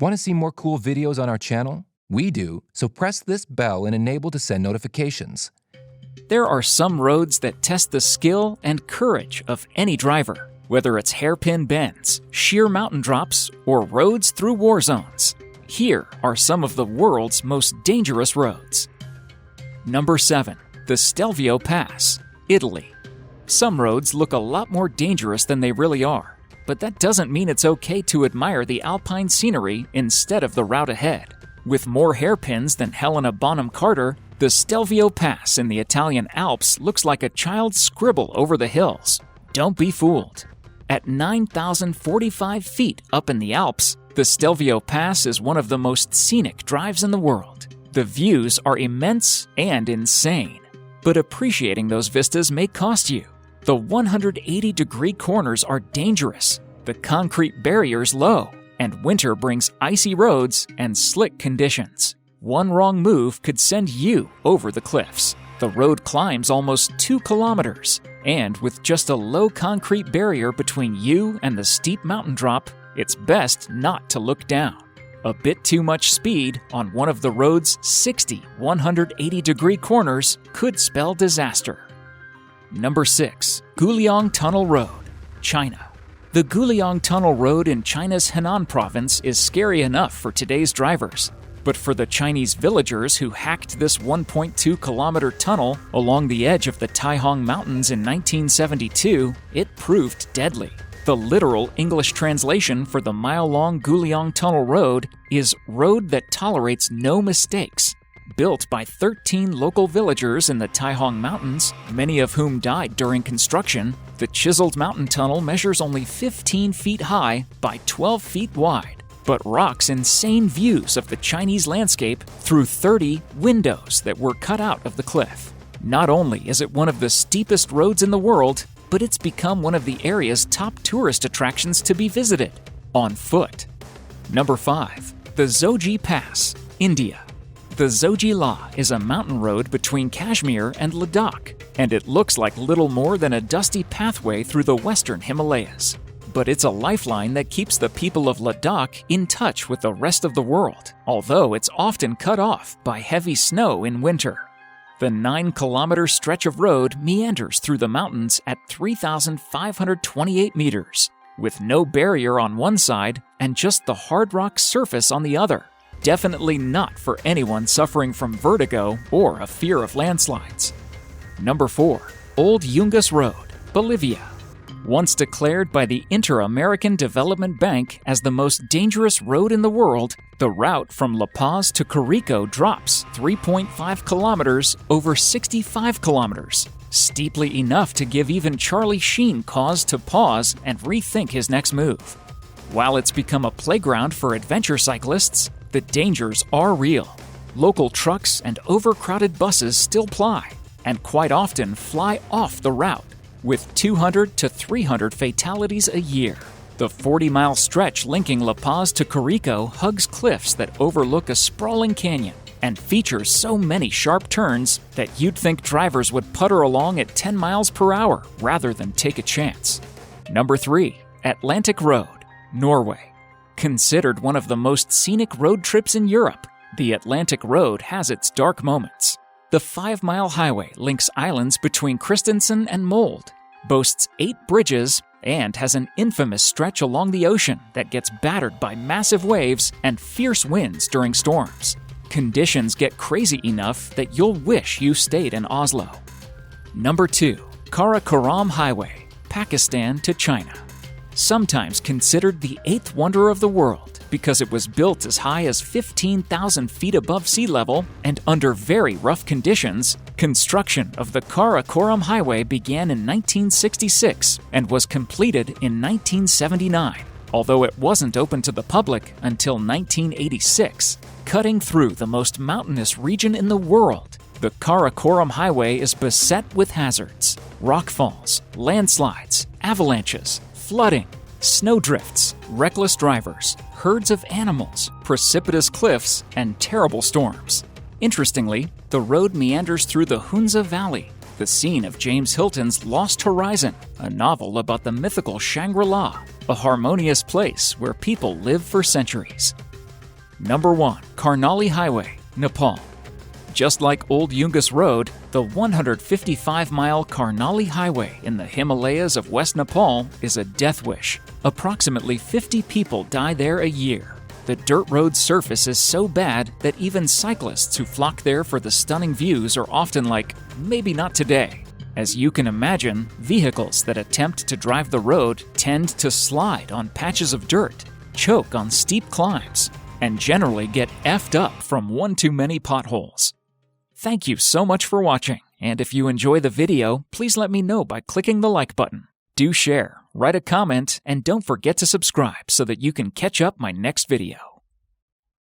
Want to see more cool videos on our channel? We do, so press this bell and enable to send notifications. There are some roads that test the skill and courage of any driver, whether it's hairpin bends, sheer mountain drops, or roads through war zones. Here are some of the world's most dangerous roads. Number 7. The Stelvio Pass, Italy. Some roads look a lot more dangerous than they really are, but that doesn't mean it's okay to admire the alpine scenery instead of the route ahead. With more hairpins than Helena Bonham Carter, the Stelvio Pass in the Italian Alps looks like a child's scribble over the hills. Don't be fooled. At 9,045 feet up in the Alps, the Stelvio Pass is one of the most scenic drives in the world. The views are immense and insane, but appreciating those vistas may cost you. The 180-degree corners are dangerous, the concrete barriers low, and winter brings icy roads and slick conditions. One wrong move could send you over the cliffs. The road climbs almost 2 kilometers, and with just a low concrete barrier between you and the steep mountain drop, it's best not to look down. A bit too much speed on one of the road's 60 180-degree corners could spell disaster. Number 6. Guoliang Tunnel Road, China. The Guoliang Tunnel Road in China's Henan province is scary enough for today's drivers. But for the Chinese villagers who hacked this 1.2-kilometer tunnel along the edge of the Taihong Mountains in 1972, it proved deadly. The literal English translation for the mile-long Guoliang Tunnel Road is "road that tolerates no mistakes." Built by 13 local villagers in the Taihong Mountains, many of whom died during construction, the chiseled mountain tunnel measures only 15 feet high by 12 feet wide, but rocks insane views of the Chinese landscape through 30 windows that were cut out of the cliff. Not only is it one of the steepest roads in the world, but it's become one of the area's top tourist attractions to be visited, on foot. Number 5. The Zoji Pass, India. The Zoji La is a mountain road between Kashmir and Ladakh, and it looks like little more than a dusty pathway through the western Himalayas. But it's a lifeline that keeps the people of Ladakh in touch with the rest of the world, although it's often cut off by heavy snow in winter. The 9-kilometer stretch of road meanders through the mountains at 3,528 meters, with no barrier on one side and just the hard rock surface on the other. Definitely not for anyone suffering from vertigo or a fear of landslides. Number 4. Old Yungas Road, Bolivia. Once declared by the Inter-American Development Bank as the most dangerous road in the world, the route from La Paz to Carico drops 3.5 kilometers over 65 kilometers, steeply enough to give even Charlie Sheen cause to pause and rethink his next move. While it's become a playground for adventure cyclists, the dangers are real. Local trucks and overcrowded buses still ply, and quite often fly off the route, with 200 to 300 fatalities a year. The 40-mile stretch linking La Paz to Carico hugs cliffs that overlook a sprawling canyon and features so many sharp turns that you'd think drivers would putter along at 10 miles per hour rather than take a chance. Number 3. Atlantic Road, Norway. Considered one of the most scenic road trips in Europe, the Atlantic Road has its dark moments. The 5-mile highway links islands between Christensen and Molde, boasts 8 bridges, and has an infamous stretch along the ocean that gets battered by massive waves and fierce winds during storms. Conditions get crazy enough that you'll wish you stayed in Oslo. Number 2. Karakoram Highway, Pakistan to China. Sometimes considered the 8th wonder of the world because it was built as high as 15,000 feet above sea level and under very rough conditions, construction of the Karakoram Highway began in 1966 and was completed in 1979, although it wasn't open to the public until 1986. Cutting through the most mountainous region in the world, the Karakoram Highway is beset with hazards: rockfalls, landslides, avalanches, flooding, snowdrifts, reckless drivers, herds of animals, precipitous cliffs, and terrible storms. Interestingly, the road meanders through the Hunza Valley, the scene of James Hilton's Lost Horizon, a novel about the mythical Shangri-La, a harmonious place where people live for centuries. Number 1. Karnali Highway, Nepal. Just like Old Yungas Road, the 155-mile Karnali Highway in the Himalayas of West Nepal is a death wish. Approximately 50 people die there a year. The dirt road surface is so bad that even cyclists who flock there for the stunning views are often like, maybe not today. As you can imagine, vehicles that attempt to drive the road tend to slide on patches of dirt, choke on steep climbs, and generally get effed up from one too many potholes. Thank you so much for watching, and if you enjoy the video, please let me know by clicking the like button. Do share, write a comment, and don't forget to subscribe so that you can catch up my next video.